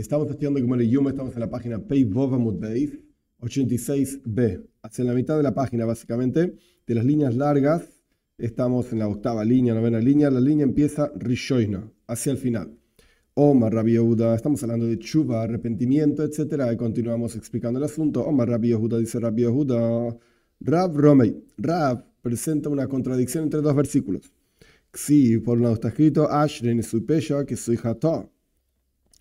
Estamos estudiando Gemara Yuma, estamos en la página Pei Vov Amud Beis, 86b. Hacia la mitad de la página, básicamente, de las líneas largas, estamos en la octava línea, novena línea. La línea empieza Rishoina, hacia el final. Omar Rabbi Yehuda, estamos hablando de tshuva, arrepentimiento, etc. Y continuamos explicando el asunto. Omar Rabbi Yehuda, dice Rabbi Yehuda, Rav Romei. Rav presenta una contradicción entre dos versículos. Sí, por un lado está escrito, Ashren su pesha, que soy hatá.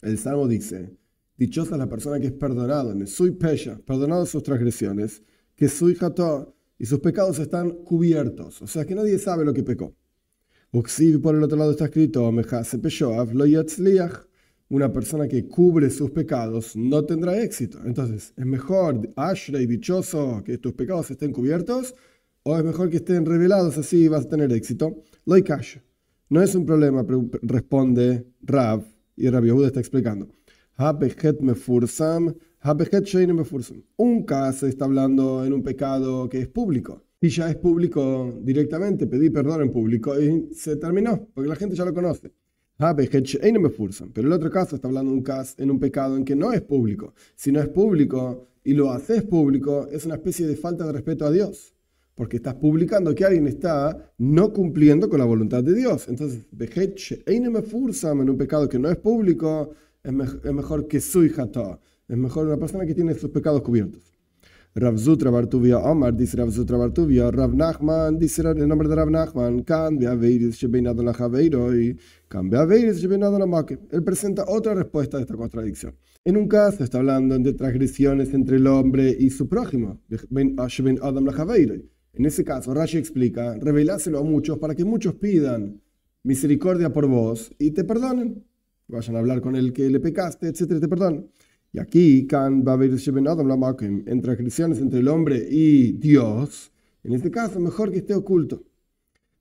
El Salmo dice, dichosa es la persona que es perdonado, Nesui pesha, perdonado sus transgresiones, que soy hatá, y sus pecados están cubiertos, o sea que nadie sabe lo que pecó. Uksiv, por el otro lado está escrito, Mejase peshoav lo yatzliach, una persona que cubre sus pecados no tendrá éxito. Entonces, ¿es mejor, Ashrei, dichoso, que tus pecados estén cubiertos, o es mejor que estén revelados, así vas a tener éxito? Lo ikash. No es un problema, responde Rav, y Rabbi Yehuda está explicando. Un caso está hablando en un pecado que es público. Y ya es público directamente, pedí perdón en público y se terminó, porque la gente ya lo conoce. Pero el otro caso está hablando en un pecado en que no es público. Si no es público y lo haces público, es una especie de falta de respeto a Dios. Porque estás publicando que alguien está no cumpliendo con la voluntad de Dios. Entonces, en un pecado que no es público, es mejor que sui hatá. Es mejor una persona que tiene sus pecados cubiertos. Rav Zutra Bartuvia Omar, dice Rav Zutra Bartuvia, Rav Nachman, dice el nombre de Rav Nachman, él presenta otra respuesta a esta contradicción. En un caso está hablando de transgresiones entre el hombre y su prójimo. En ese caso, Rashi explica, reveláselo a muchos para que muchos pidan misericordia por vos y te perdonen. Vayan a hablar con el que le pecaste, etcétera, y te perdonen. Y aquí, en transgresiones entre el hombre y Dios, en este caso, mejor que esté oculto.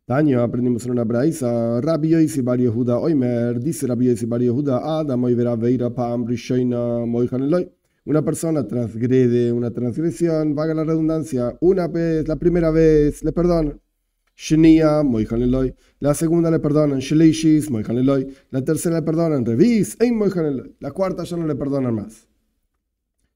Taño, aprendimos en una braisa, Rabbi Yosi bar Yehuda Oimer, dice Rabbi Yosi bar Yehuda, Adam oivera veira pam rishoina moichan eloi. Una persona transgrede una transgresión, vaga la redundancia, una vez, la primera vez, le perdonan. Shenia, moichan eloi. La segunda le perdonan. Shelishis, moichan eloi. La tercera le perdonan. Revis, ein moichan eloi. La cuarta ya no le perdonan más.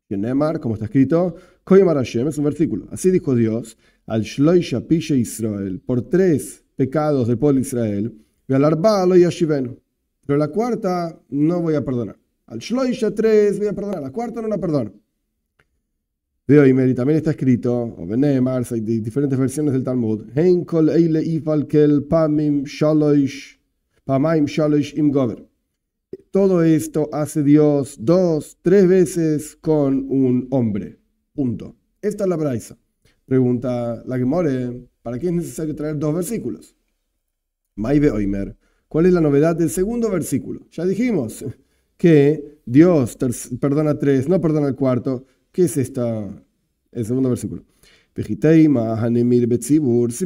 Y Nemar, como está escrito, Koyamar Hashem, es un versículo. Así dijo Dios, al Shloisha Pishe Israel, por 3 pecados del pueblo de Israel, y al Arba lo yashivenu. Pero la cuarta no voy a perdonar. Al Shloisha 3 voy a perdonar, la cuarta no la perdono. De Oimer, y también está escrito, o Benemar, hay diferentes versiones del Talmud, Hein kol eile ifal kel pamaim shalosh im gover. Todo esto hace Dios 2, 3 veces con un hombre. Punto. Esta es la braisa. Pregunta la Gemara, ¿para qué es necesario traer 2 versículos? Maive Oimer, ¿cuál es la novedad del segundo versículo? Ya dijimos que Dios perdona 3, no perdona el cuarto. ¿Qué es el segundo versículo? Si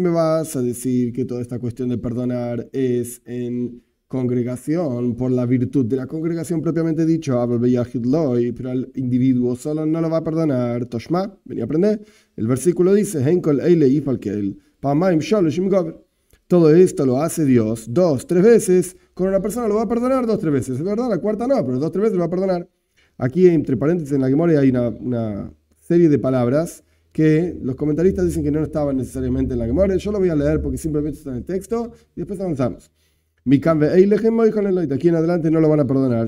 me vas a decir que toda esta cuestión de perdonar es en congregación, por la virtud de la congregación propiamente dicho, pero al individuo solo no lo va a perdonar. Toshma, vení a aprender. El versículo dice, todo esto lo hace Dios 2, 3 veces, con una persona lo va a perdonar 2, 3 veces. Es verdad, la cuarta no, pero 2, 3 veces lo va a perdonar. Aquí, entre paréntesis, en la Gemara hay una serie de palabras que los comentaristas dicen que no estaban necesariamente en la Gemara. Yo lo voy a leer porque simplemente está en el texto y después avanzamos. De aquí en adelante no lo van a perdonar.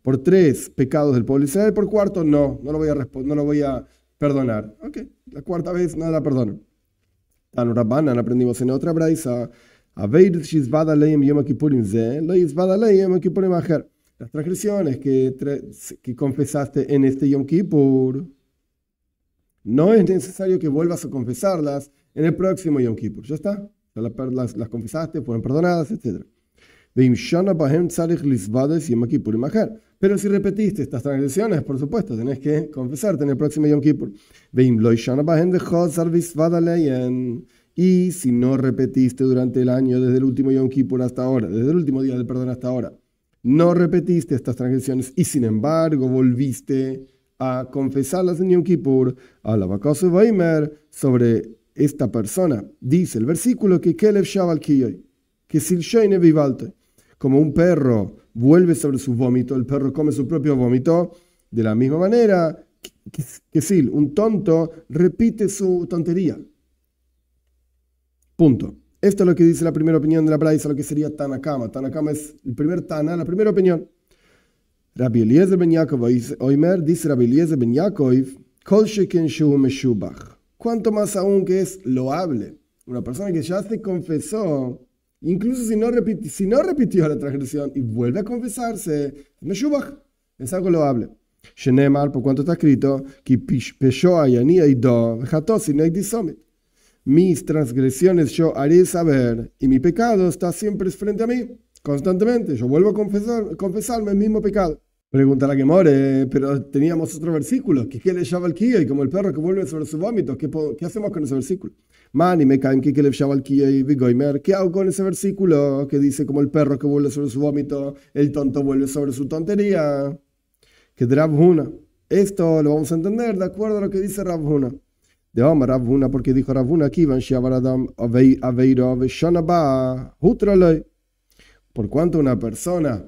Por 3 pecados del pueblo de Israel, por cuarto no lo voy a perdonar. Ok, la cuarta vez no la perdono. Tan Rabbanan, aprendimos en otra braisa, las transgresiones que confesaste en este Yom Kippur, no es necesario que vuelvas a confesarlas en el próximo Yom Kippur. Ya está, las confesaste, fueron perdonadas, etc. Pero si repetiste estas transgresiones, por supuesto, tenés que confesarte en el próximo Yom Kippur. Y si no repetiste durante el año, desde el último Yom Kippur hasta ahora, desde el último día del perdón hasta ahora, no repetiste estas transgresiones y sin embargo volviste a confesarlas en Yom Kippur, a la Bakasu Vaimer, sobre esta persona, dice el versículo que Kelev Shaval Kiyoy, que Silshoine Vivalte, como un perro vuelve sobre su vómito, el perro come su propio vómito, de la misma manera que si un tonto repite su tontería. Punto. Esto es lo que dice la primera opinión de la Braisa, lo que sería Tanakama. Tanakama es el primer Tana, la primera opinión. Rabbi Eliezer ben Yaakov Oimer, dice Rabbi Eliezer ben Yaakov, Kol sheken shu meshubach. Cuanto más aún que es loable. Una persona que ya se confesó, incluso si no repitió la transgresión y vuelve a confesarse, meshubach, es algo loable. Shenemar, por cuanto está escrito, Ki peshoa yani aido, vejatosi no disomit. Mis transgresiones yo haré saber y mi pecado está siempre frente a mí, constantemente. Yo vuelvo a confesarme el mismo pecado. Pregunta la que more, pero teníamos otro versículo, que le llama al y como el perro que vuelve sobre su vómito. ¿Qué hacemos con ese versículo? Mani me caen que le llama al y vigoimer. ¿Qué hago con ese versículo que dice como el perro que vuelve sobre su vómito, el tonto vuelve sobre su tontería? Que de Rav Huna. Esto lo vamos a entender de acuerdo a lo que dice Rav Huna. De Omar Rav Huna, porque dijo Rav Huna aquí, por cuanto una persona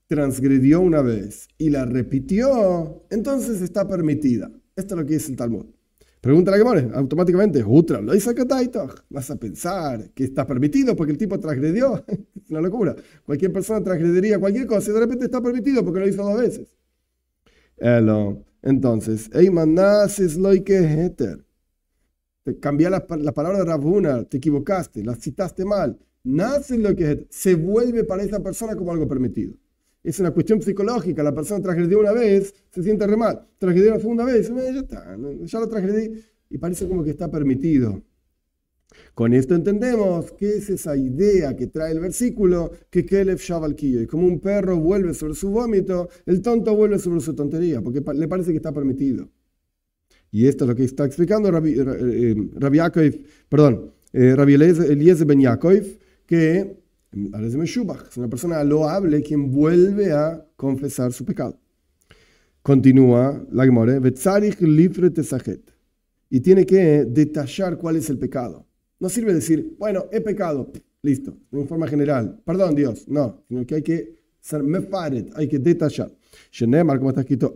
transgredió una vez y la repitió, entonces está permitida. Esto es lo que dice el Talmud. Pregunta la Gemara, automáticamente, vas a pensar que está permitido porque el tipo transgredió. Es una locura. Cualquier persona transgrediría cualquier cosa y de repente está permitido porque lo hizo 2 veces. Entonces, te cambié la palabra de Rav Huna, te equivocaste, la citaste mal. Nace lo que se vuelve para esa persona como algo permitido. Es una cuestión psicológica. La persona transgredió una vez, se siente re mal. Transgredió la segunda vez, ya está, ya lo transgredí y parece como que está permitido. Con esto entendemos que es esa idea que trae el versículo, que Kelev Shaval Kiyo, y como un perro vuelve sobre su vómito, el tonto vuelve sobre su tontería, porque le parece que está permitido. Y esto es lo que está explicando Rabbi Eliezer ben Yaakov, que es una persona loable quien vuelve a confesar su pecado. Continúa la Gemara, y tiene que detallar cuál es el pecado. No sirve decir, bueno, he pecado, listo, en forma general, perdón Dios, no, sino que hay que ser mefaret, hay que detallar. Shenemar, como está escrito,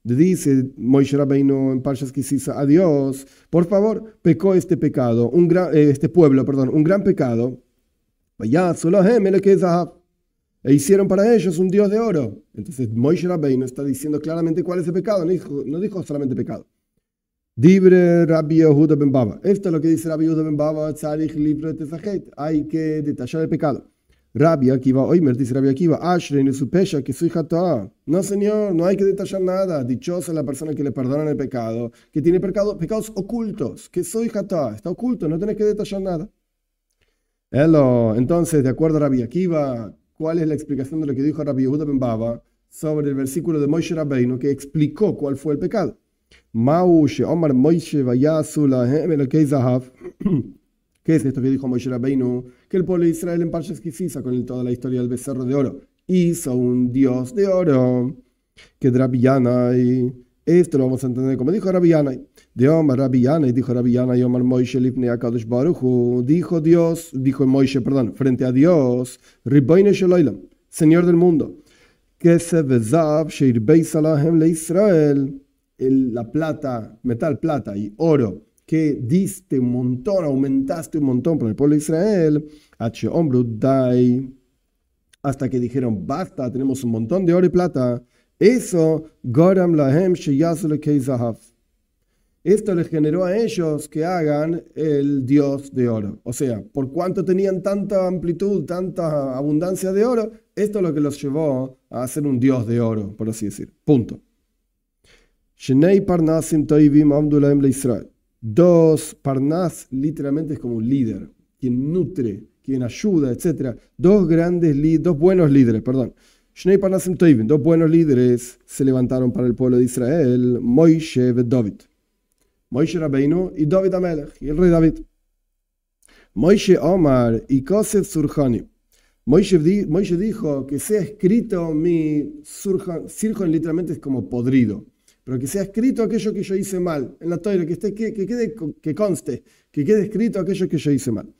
dice Moshe Rabbeinu en Parshas Kisisa a Dios, por favor, pecó este pecado, este pueblo, un gran pecado, e hicieron para ellos un dios de oro. Entonces Moshe Rabbeinu está diciendo claramente cuál es el pecado, no dijo solamente pecado. Dibre Rabbi Yehuda ben Baba. Esto es lo que dice Rabbi Yehuda ben Baba, hay que detallar el pecado. Rabbi Akiva Oimer, dice Rabbi Akiva, Ashrein su pesha que soy jatoa. No, señor, no hay que detallar nada. Dichosa la persona que le perdonan el pecado, que tiene pecados ocultos, que soy jatoa, está oculto, no tenés que detallar nada. Entonces, de acuerdo a Rabbi Akiva, ¿cuál es la explicación de lo que dijo Rabbi Yehuda ben Baba sobre el versículo de Moshe Rabbeinu que explicó cuál fue el pecado? Omar Moshe vayasu lahem elokei zahav. ¿Qué es esto que dijo Moshe Rabbeinu? Que el pueblo de Israel en Parshas Kisisa, con toda la historia del becerro de oro, hizo un dios de oro. Que Rabbi Yanai, esto lo vamos a entender como dijo Rabbi Yanai. De Omar Rabbi Yanai, dijo Rabbi Yanai, Omar Moshe lifnei HaKadosh Baruch Hu, dijo Moshe, frente a Dios, Ribbono shel olam, Señor del mundo, Kesef vezav sheirbeis alahem le Israel, la plata, metal, plata y oro, que diste un montón, aumentaste un montón para el pueblo de Israel, hasta que dijeron, basta, tenemos un montón de oro y plata. Eso, Goram lahem sheyasu lekei zahav. Esto les generó a ellos que hagan el dios de oro. O sea, por cuanto tenían tanta amplitud, tanta abundancia de oro, esto es lo que los llevó a hacer un dios de oro, por así decir. Punto. Shnei parnasim toivim amdu lahem leIsrael. 2 parnas literalmente es como un líder, quien nutre, quien ayuda, etc. 2 buenos líderes, Shnei parnasim toivim, 2 buenos líderes se levantaron para el pueblo de Israel, Moshe y David. Moshe Rabbeinu y David Amelech, y el rey David. Moshe Omar y Kosef Surjani. Moshe dijo que sea escrito mi Surjan literalmente es como podrido. pero que sea escrito aquello que yo hice mal. En la Torah, que conste, que quede escrito aquello que yo hice mal.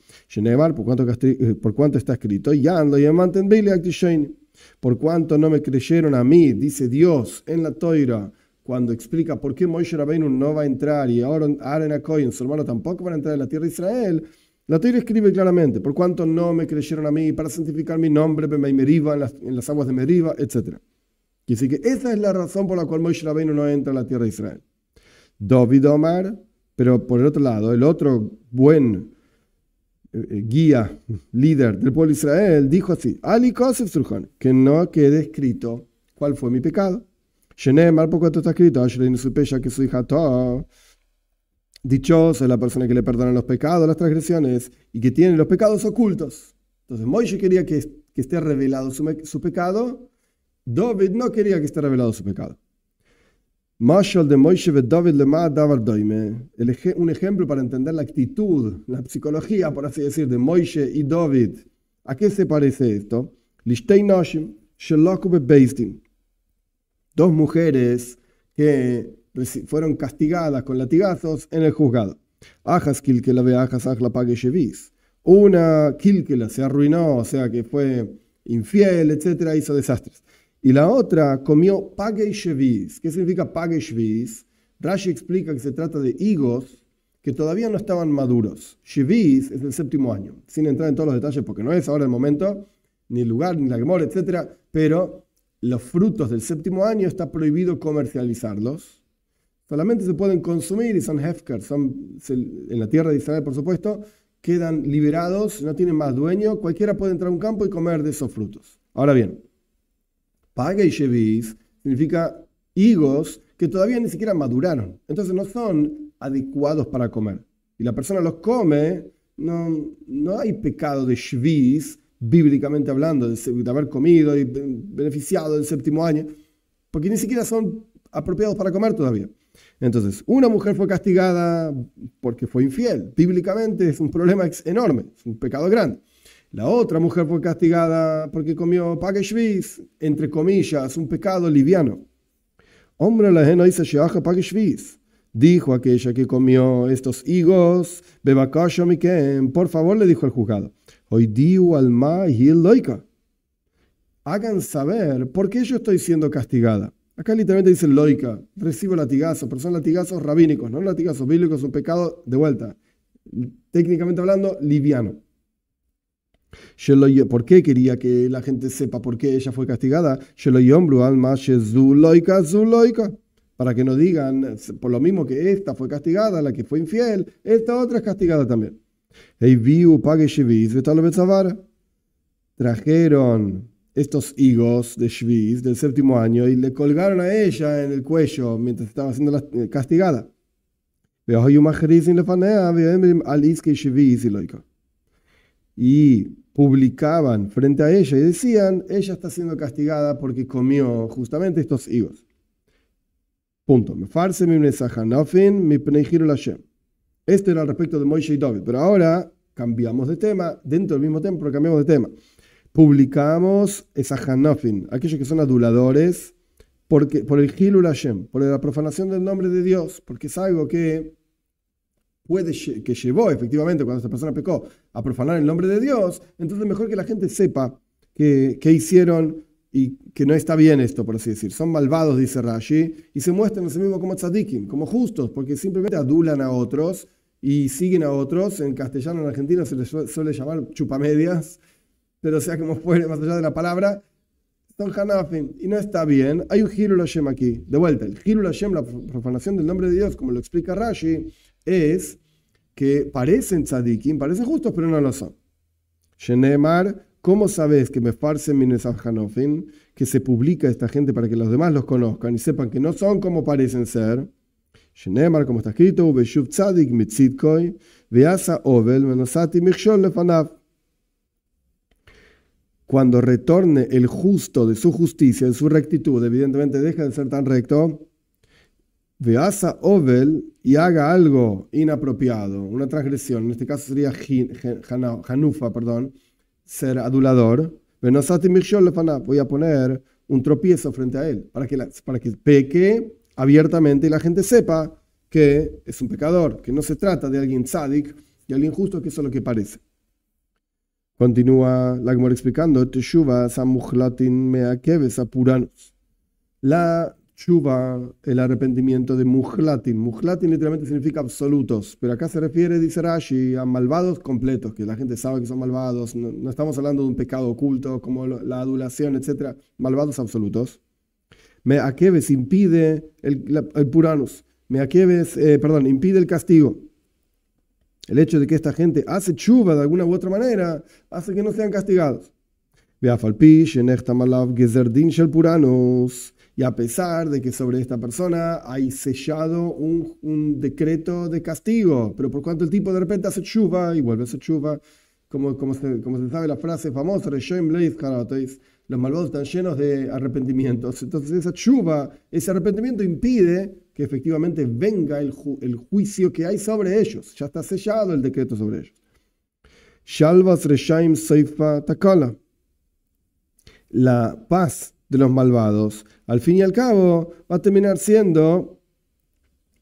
Por cuanto está escrito, por cuanto no me creyeron a mí, dice Dios en la Torah, cuando explica por qué Moshe Rabbeinu no va a entrar y ahora Aaron y Cohen, su hermano, tampoco van a entrar en la tierra de Israel. La Torah escribe claramente, por cuanto no me creyeron a mí para santificar mi nombre en las aguas de Meriba, etc. Así que esa es la razón por la cual Moshe Rabbeinu no entra en la tierra de Israel. David Omar, pero por el otro lado, el otro buen guía, líder del pueblo de Israel, dijo así, Ali Kosef Surjan, que no quede escrito cuál fue mi pecado. Shenemar, por cuanto está escrito, que su hija dichosa es la persona que le perdonan los pecados, las transgresiones, y que tiene los pecados ocultos. Entonces, Moshe quería que esté revelado su pecado, David no quería que esté revelado su pecado. Mashal de Moshe ve David lema davar doime. Un ejemplo para entender la actitud, la psicología, por así decir, de Moshe y David. ¿A qué se parece esto? Lishtei nashim sheloku bebeisdin. Dos mujeres que fueron castigadas con latigazos en el juzgado. Ajas kilkela ve ajas ajla pague shevis. Una kilkela se arruinó, o sea que fue infiel, etcétera, hizo desastres. Y la otra comió pague shevis. ¿Qué significa pague shevis? Rashi explica que se trata de higos que todavía no estaban maduros. Shevis es el 7º año, sin entrar en todos los detalles porque no es ahora el momento, ni el lugar, ni la gemora, etcétera, pero los frutos del 7º año está prohibido comercializarlos. Solamente se pueden consumir y son hefker, en la tierra de Israel, por supuesto, quedan liberados, no tienen más dueño, cualquiera puede entrar a un campo y comer de esos frutos. Ahora bien, Pagay Shevis significa higos que todavía ni siquiera maduraron, entonces no son adecuados para comer. Y la persona los come, no hay pecado de Shevis, bíblicamente hablando, de haber comido y beneficiado del 7º año, porque ni siquiera son apropiados para comer todavía. Entonces, una mujer fue castigada porque fue infiel. Bíblicamente es un problema enorme, es un pecado grande. La otra mujer fue castigada porque comió pague shvis, entre comillas, un pecado liviano. Hombre, la gente dice sheaja pague shvis. Dijo aquella que comió estos higos, bebakasha mikem, por favor, le dijo el juzgado. Hoy diu alma hil loika. Hagan saber por qué yo estoy siendo castigada. Acá literalmente dice loika, recibo latigazos, pero son latigazos rabínicos, no latigazos bíblicos, un pecado de vuelta. Técnicamente hablando, liviano. ¿Por qué quería que la gente sepa por qué ella fue castigada? Para que no digan, por lo mismo que esta fue castigada, la que fue infiel, esta otra es castigada también. Trajeron estos higos de Shvis del 7º año y le colgaron a ella en el cuello mientras estaba siendo castigada. Y publicaban frente a ella y decían, ella está siendo castigada porque comió justamente estos higos. Punto. Esto era al respecto de Moshe y David, pero ahora cambiamos de tema, dentro del mismo tema, pero cambiamos de tema. Publicamos esa Hanafin, aquellos que son aduladores, por el Hilul Hashem, por la profanación del nombre de Dios, porque es algo que llevó efectivamente cuando esta persona pecó a profanar el nombre de Dios. Entonces mejor que la gente sepa que hicieron y que no está bien esto, por así decir. Son malvados, dice Rashi, y se muestran a sí mismos como tzadikim, como justos, porque simplemente adulan a otros y siguen a otros. En castellano, en argentino se les suele llamar chupamedias, pero sea como fuere, más allá de la palabra, son Hanafim, y no está bien. Hay un Hilul Hashem aquí. De vuelta, el Hilul Hashem, la profanación del nombre de Dios, como lo explica Rashi, es que parecen tzadikim, parecen justos, pero no lo son. Shenemar, ¿cómo sabes que me farsen minesab hanofim? Que se publica esta gente para que los demás los conozcan y sepan que no son como parecen ser. Shenemar, como está escrito, Beshuv tzadik mitzidkoi, veasa ovel menosati michshol lefanav. Cuando retorne el justo de su justicia, de su rectitud, evidentemente deja de ser tan recto, veasa ovel y haga algo inapropiado, una transgresión, en este caso sería hanufa, ser adulador. Voy a poner un tropiezo frente a él, para que peque abiertamente y la gente sepa que es un pecador, que no se trata de alguien tzadik y alguien justo, que eso es lo que parece. Continúa la Gemara explicando, Teshuva samuchlatin meakeves apuranos. La Tshuva, el arrepentimiento de muhlatin. Muhlatin literalmente significa absolutos, pero acá se refiere, dice Rashi, a malvados completos, que la gente sabe que son malvados. No estamos hablando de un pecado oculto como la adulación, etc. Malvados absolutos. Meakeves impide el puranus. Meakeves, impide el castigo. El hecho de que esta gente hace tshuva de alguna u otra manera hace que no sean castigados. Y a pesar de que sobre esta persona hay sellado un decreto de castigo, pero por cuanto el tipo de repente hace tshuva y vuelve a hacer tshuva, como se sabe la frase famosa, los malvados están llenos de arrepentimientos. Entonces esa tshuva, ese arrepentimiento impide que efectivamente venga el juicio que hay sobre ellos. Ya está sellado el decreto sobre ellos. Shalvas reshaim seifa takala. La paz de los malvados, al fin y al cabo, va a terminar siendo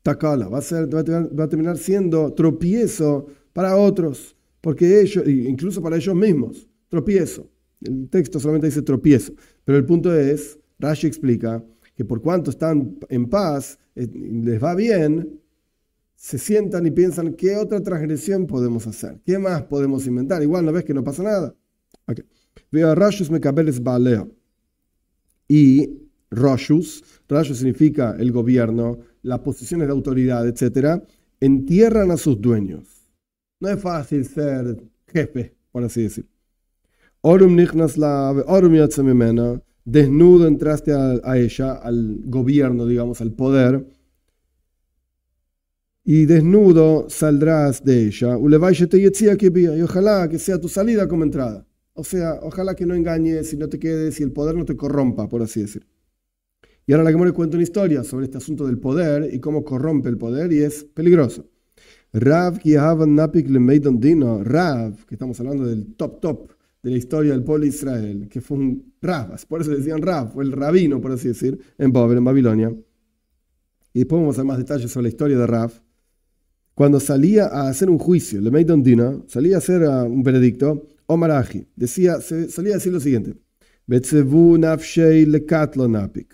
takala, va a terminar siendo tropiezo para otros, porque ellos, incluso para ellos mismos, tropiezo. El texto solamente dice tropiezo, pero el punto es, Rashi explica, que por cuanto están en paz, les va bien, se sientan y piensan, ¿qué otra transgresión podemos hacer? ¿Qué más podemos inventar? Igual no ves que no pasa nada. Okay. Rashus mekabeles baaleo. Y Rashus significa el gobierno, las posiciones de autoridad, etc., entierran a sus dueños. No es fácil ser jefe, por así decir. Orum nichnas la, orum yatsa mimena. Desnudo entraste a ella, al gobierno, digamos, al poder, y desnudo saldrás de ella, y ojalá que sea tu salida como entrada. O sea, ojalá que no engañes y no te quedes y el poder no te corrompa, por así decir. Y ahora la Gemara cuenta una historia sobre este asunto del poder y cómo corrompe el poder, y es peligroso. Rav, que estamos hablando del top de la historia del pueblo de Israel, que fue un Rav, por eso decían Rav, fue el rabino, por así decir, en Babilonia. Y después vamos a ver más detalles sobre la historia de Rav. Cuando salía a hacer un juicio, le Meidon Dina, salía a hacer un veredicto, Omar Aji, solía decir lo siguiente: Betzevu nafshei lekatlo napik.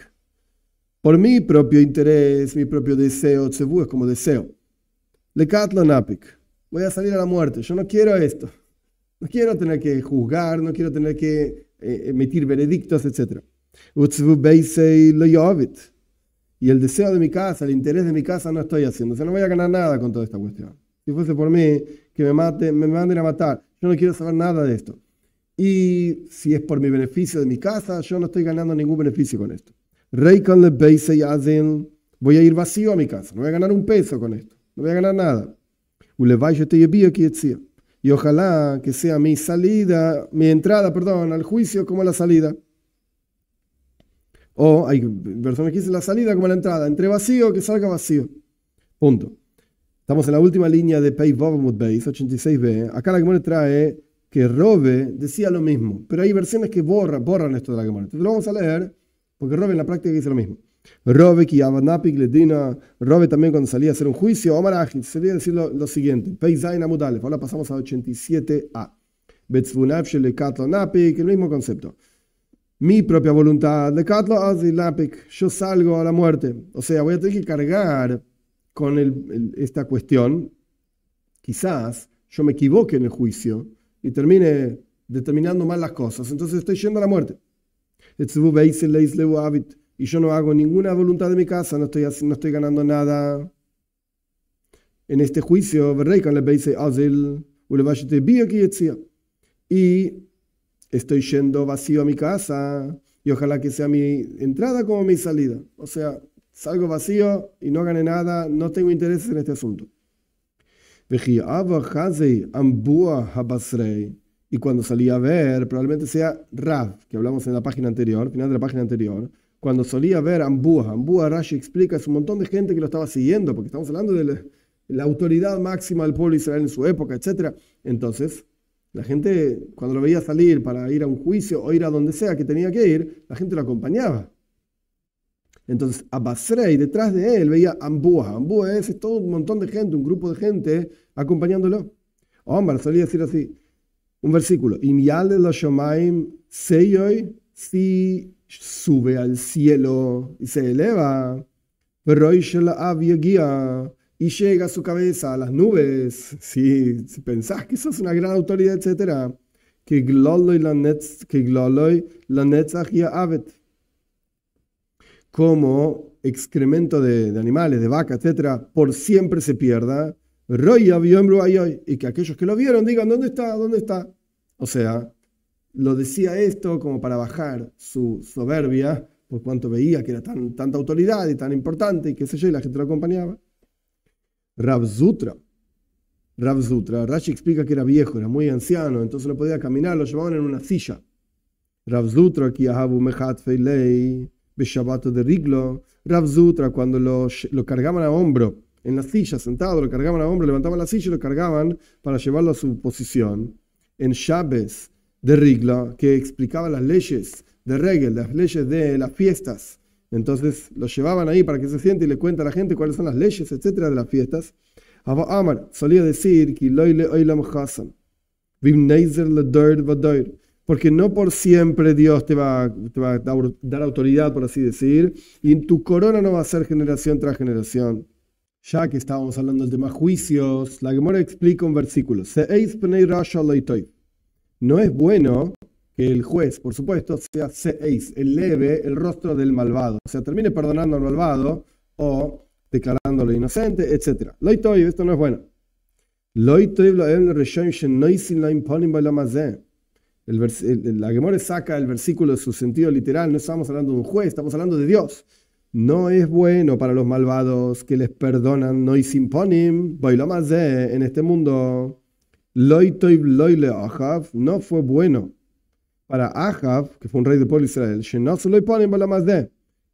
Por mi propio interés, mi propio deseo, tzevu es como deseo, lekatlo napik, voy a salir a la muerte, yo no quiero esto. No quiero tener que juzgar, no quiero tener que emitir veredictos, etc. Y el deseo de mi casa, el interés de mi casa no estoy haciendo. O sea, no voy a ganar nada con toda esta cuestión. Si fuese por mí, que me manden a matar. Yo no quiero saber nada de esto. Y si es por mi beneficio de mi casa, yo no estoy ganando ningún beneficio con esto. Voy a ir vacío a mi casa. No voy a ganar un peso con esto. No voy a ganar nada. Y ojalá que sea mi entrada, al juicio como la salida. O hay personas que dicen la salida como la entrada. Entre vacío, que salga vacío. Punto. Estamos en la última línea de Pei Vavamut Beis, 86b. Acá la Gemara trae que Robe decía lo mismo, pero hay versiones que borran esto de la Gemara. Entonces lo vamos a leer, porque Robe en la práctica dice lo mismo. Robe también cuando salía a hacer un juicio, Omar Ajit, salía a decir lo siguiente. Pei Zain Amud Alef, ahora pasamos a 87a. El mismo concepto. Mi propia voluntad, yo salgo a la muerte. O sea, voy a tener que cargar con esta cuestión. Quizás yo me equivoque en el juicio y termine determinando mal las cosas. Entonces estoy yendo a la muerte. Y yo no hago ninguna voluntad de mi casa, no estoy ganando nada. En este juicio, y estoy yendo vacío a mi casa, y ojalá que sea mi entrada como mi salida. O sea, salgo vacío y no gané nada, no tengo interés en este asunto. Y cuando salí a ver, probablemente sea Rav, que hablamos en la página anterior, final de la página anterior. Cuando solía ver Ambúa, Rashi explica, es un montón de gente que lo estaba siguiendo, porque estamos hablando de la autoridad máxima del pueblo de Israel en su época, etc. Entonces, la gente, cuando lo veía salir para ir a un juicio o ir a donde sea que tenía que ir, la gente lo acompañaba. Entonces, a Basrei, detrás de él, veía Ambúa. Ambúa es todo un montón de gente, un grupo de gente acompañándolo. Omar solía decir así, un versículo. Im yale lo shomaim seyoy, si sube al cielo y se eleva, y llega a su cabeza a las nubes. Si pensás que sos una gran autoridad, etc. Que gloloy la netzach ya avet. Como excremento de animales, de vaca, etc., por siempre se pierda. Y que aquellos que lo vieron digan, ¿dónde está? ¿Dónde está? O sea, lo decía esto como para bajar su soberbia, por cuanto veía que era tanta autoridad y tan importante, y qué sé yo, y la gente lo acompañaba. Rav Zutra, Rashi explica que era viejo, era muy anciano, entonces no podía caminar, lo llevaban en una silla. Rav Zutra, aquí Ahabu Mechat Feilei, Beshabato de Riglo. Rav Zutra, cuando lo cargaban a hombro, en la silla, sentado, lo cargaban a hombro, levantaban la silla y lo cargaban para llevarlo a su posición. En Shabbos de Rigla, que explicaba las leyes de Regel, las leyes de las fiestas. Entonces lo llevaban ahí para que se siente y le cuenta a la gente cuáles son las leyes, etcétera, de las fiestas. Abba Amar solía decir que porque no por siempre Dios te va a dar autoridad, por así decir, y tu corona no va a ser generación tras generación. Ya que estábamos hablando del tema juicios, la Gemara explica un versículo. No es bueno que el juez, por supuesto, sea eleve el rostro del malvado. O sea, termine perdonando al malvado o declarándolo inocente, etc. Esto no es bueno. La Gemara saca el versículo de su sentido literal. No estamos hablando de un juez, estamos hablando de Dios. No es bueno para los malvados que les perdonan en este mundo. No fue bueno para Ahab, que fue un rey del pueblo de Israel,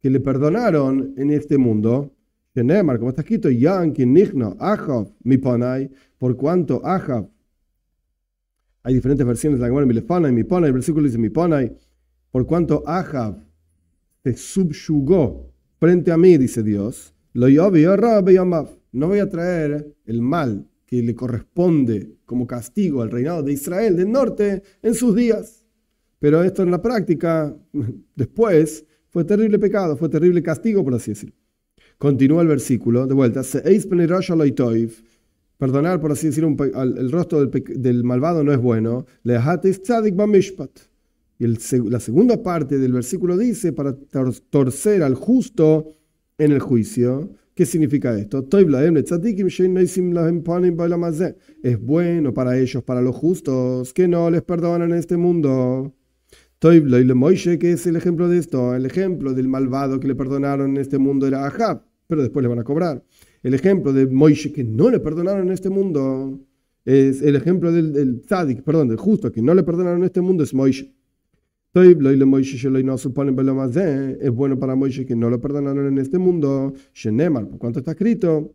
que le perdonaron en este mundo. Como está escrito, por cuanto Ahab, hay diferentes versiones de la Gemara, Miponai, el versículo dice Miponai, por cuanto Ahab se subyugó frente a mí, dice Dios, no voy a traer el mal que le corresponde como castigo al reinado de Israel del norte en sus días. Pero esto en la práctica, después, fue terrible pecado, fue terrible castigo, por así decirlo. Continúa el versículo, de vuelta, perdonar, por así decir, el rostro del malvado no es bueno. Y la segunda parte del versículo dice, para torcer al justo en el juicio. ¿Qué significa esto? Es bueno para ellos, para los justos, que no les perdonan en este mundo. ¿Qué es el ejemplo de esto? El ejemplo del malvado que le perdonaron en este mundo era Ahab, pero después le van a cobrar. El ejemplo de Moishe que no le perdonaron en este mundo es el ejemplo del tzadik, del justo que no le perdonaron en este mundo es Moishe. Es bueno para Moishe que no lo perdonaron en este mundo. Por cuanto está escrito,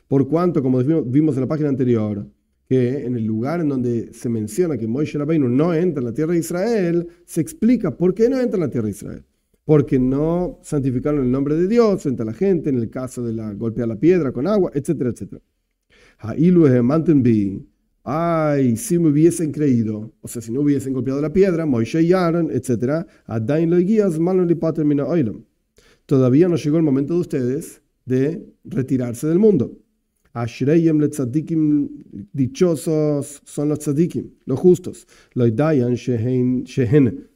por cuanto, como vimos en la página anterior, que en el lugar en donde se menciona que Moishe Rabbeinu no entra en la tierra de Israel, se explica por qué no entra en la tierra de Israel. Porque no santificaron el nombre de Dios frente a la gente, en el caso de golpear la piedra con agua, etcétera, etcétera. Ay, si me hubiesen creído, o sea, si no hubiesen golpeado la piedra, Moishe y Aaron, etc., todavía no llegó el momento de ustedes de retirarse del mundo. Ashreyem le tzadikim, dichosos son los tzadikim, los justos. Loidayan shehen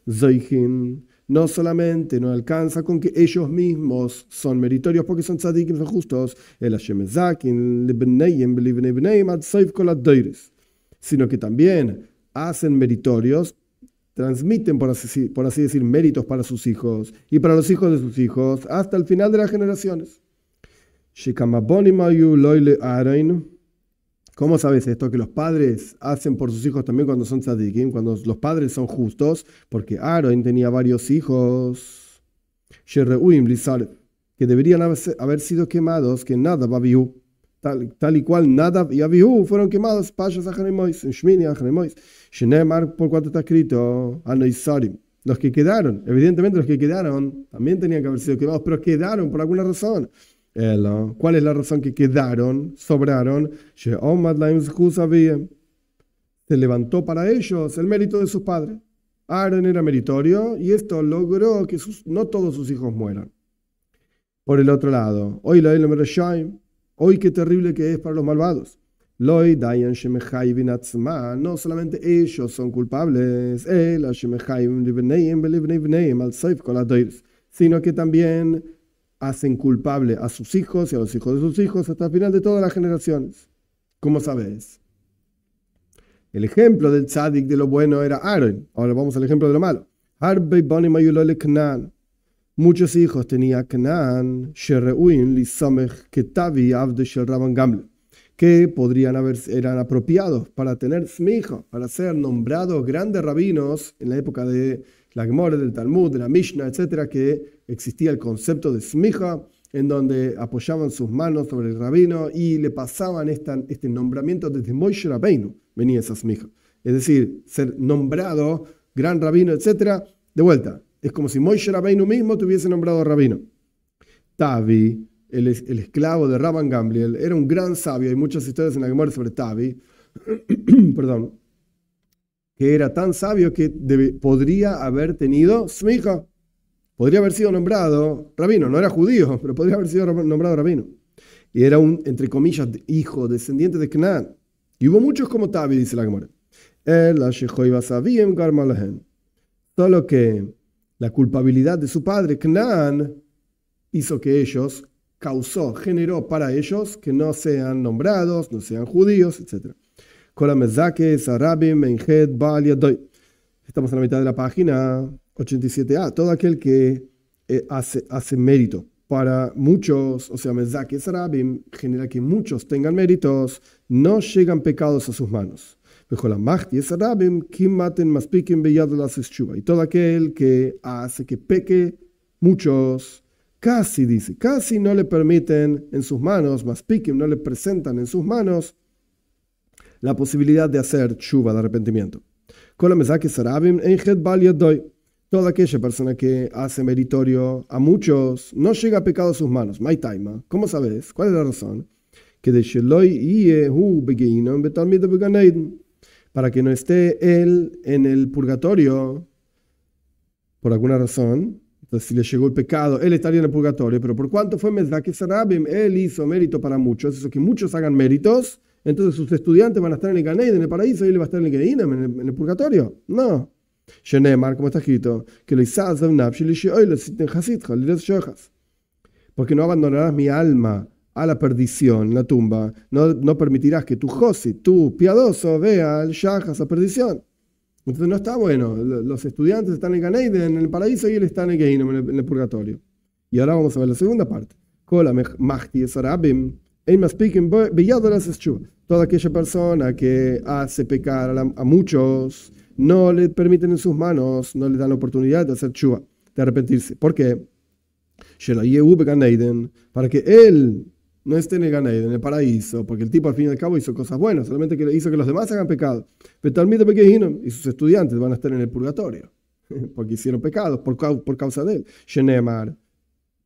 zoichin. No solamente no alcanza con que ellos mismos son meritorios porque son tzadikim, son justos, sino que también hacen meritorios, transmiten, por así decir, méritos para sus hijos y para los hijos de sus hijos hasta el final de las generaciones. ¿Cómo sabes esto? Que los padres hacen por sus hijos también cuando son tzadikim, cuando los padres son justos, porque Aaron tenía varios hijos que deberían haber sido quemados, que Nadab Abihu, tal y cual Nadab y Abihu fueron quemados, Pashas Achanemois, en Shmini Achanemois, Shenemar, por cuanto está escrito, Anoisarim, los que quedaron. Evidentemente los que quedaron también tenían que haber sido quemados, pero quedaron por alguna razón. ¿Cuál es la razón que quedaron, sobraron? Se levantó para ellos el mérito de sus padres. Aarón era meritorio y esto logró que no todos sus hijos mueran. Por el otro lado, hoy qué terrible que es para los malvados. No solamente ellos son culpables, sino que también hacen culpable a sus hijos y a los hijos de sus hijos hasta el final de todas las generaciones. ¿Cómo sabes? El ejemplo del tzadik de lo bueno era Aarón. Ahora vamos al ejemplo de lo malo. Muchos hijos tenía Canaán, que eran apropiados para tener smicha, para ser nombrados grandes rabinos en la época de la Gemara, del Talmud, de la Mishnah, etcétera, que existía el concepto de smicha, en donde apoyaban sus manos sobre el rabino y le pasaban este nombramiento desde Moshe Rabbeinu, venía esa smicha. Es decir, ser nombrado gran rabino, etcétera, de vuelta. Es como si Moshe Rabbeinu mismo tuviese nombrado rabino. Tavi, el esclavo de Rabban Gamliel, era un gran sabio. Hay muchas historias en la Gemara sobre Tavi, perdón, que era tan sabio que podría haber tenido smicha. Podría haber sido nombrado rabino, no era judío, pero podría haber sido nombrado rabino. Y era un, entre comillas, hijo, descendiente de Canaán. Y hubo muchos como Tavi, dice la Gemara. Solo que la culpabilidad de su padre, Canaán, hizo que generó para ellos que no sean nombrados, no sean judíos, etc. Estamos en la mitad de la página 87a. Todo aquel que hace mérito para muchos, o sea, Mezake Sarabim, genera que muchos tengan méritos, no llegan pecados a sus manos. Y todo aquel que hace que peque muchos, casi no le permiten en sus manos, no le presentan en sus manos la posibilidad de hacer tshuva, de arrepentimiento. Toda aquella persona que hace meritorio a muchos no llega a pecado a sus manos. ¿Cómo sabes? ¿Cuál es la razón? Para que no esté él en el purgatorio por alguna razón. Entonces, si le llegó el pecado, él estaría en el purgatorio. Pero por cuanto fue Mezdake Sarabim, él hizo mérito para muchos. Eso que muchos hagan méritos. Entonces sus estudiantes van a estar en el Ganeid, en el paraíso, y él va a estar en el Gehinnom, en el purgatorio. No. Shenemar, como está escrito, que porque no abandonarás mi alma a la perdición, en la tumba. No permitirás que tu Josi, tu piadoso, vea al Shahas, a perdición. Entonces no está bueno. Los estudiantes están en Ganeid, en el paraíso, y él está en el Gehinnom, en el purgatorio. Y ahora vamos a ver la segunda parte. Toda aquella persona que hace pecar a muchos, no le permiten en sus manos, no le dan la oportunidad de hacer tshuva, de arrepentirse. ¿Por qué? Para que él no esté en el Ganeid, en el paraíso, porque el tipo al fin y al cabo hizo cosas buenas, solamente que hizo que los demás hagan pecado. Y sus estudiantes van a estar en el purgatorio, porque hicieron pecados por causa de él. Shenemar,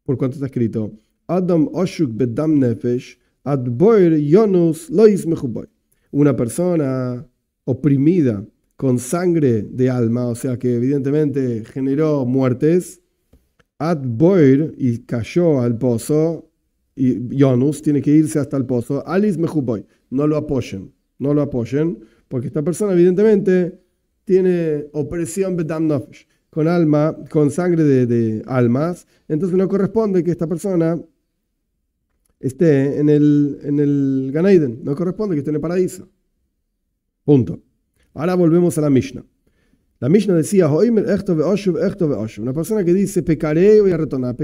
por cuanto está escrito, Adam Oshuk Bedam Nefesh, Adboir Yonus Lois Mechuboy. Una persona oprimida con sangre de alma, o sea que evidentemente generó muertes, Adboir, y cayó al pozo, y Yonus tiene que irse hasta el pozo, Alis Mechuboy. No lo apoyen, porque esta persona evidentemente tiene opresión Bedam Nefesh, con sangre de almas, entonces no corresponde que esta persona esté en el Gan Eden, no corresponde que esté en el paraíso. Punto. Ahora volvemos a la Mishnah. La Mishnah decía, una persona que dice, pecaré y voy a retornar,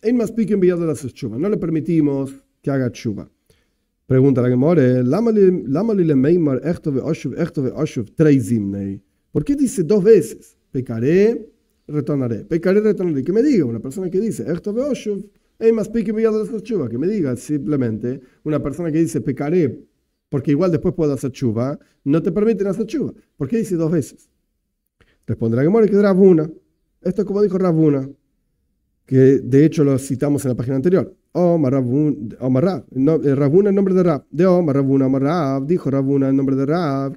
no le permitimos que haga tshuva. Pregunta la Gemara, ¿por qué dice dos veces? Pecaré, retornaré. Que me diga una persona que dice, que me diga simplemente una persona que dice pecaré porque igual después puedo hacer tshuva, no te permiten hacer tshuva. ¿Por qué dice dos veces? Responde la Gemara que es Rav Huna. Esto es como dijo Rav Huna, que de hecho lo citamos en la página anterior. Omar Rav Huna, el nombre de Rav. De Omar Rav Huna, Omar Rav, dijo Rav Huna el nombre de Rav,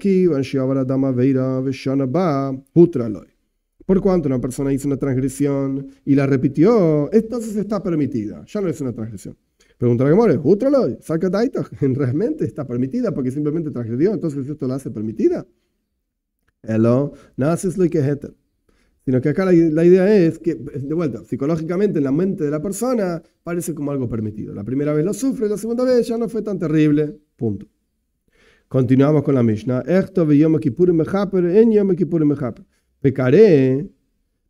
por cuanto una persona hizo una transgresión y la repitió, entonces está permitida, ya no es una transgresión. Pregunta la Gemara, ¿realmente está permitida porque simplemente transgredió? Entonces esto la hace permitida. Hello, nada es lo que es heter. Sino que acá la idea es que, de vuelta, psicológicamente en la mente de la persona parece como algo permitido. La primera vez lo sufre, la segunda vez ya no fue tan terrible. Punto. Continuamos con la Mishnah. Pecaré,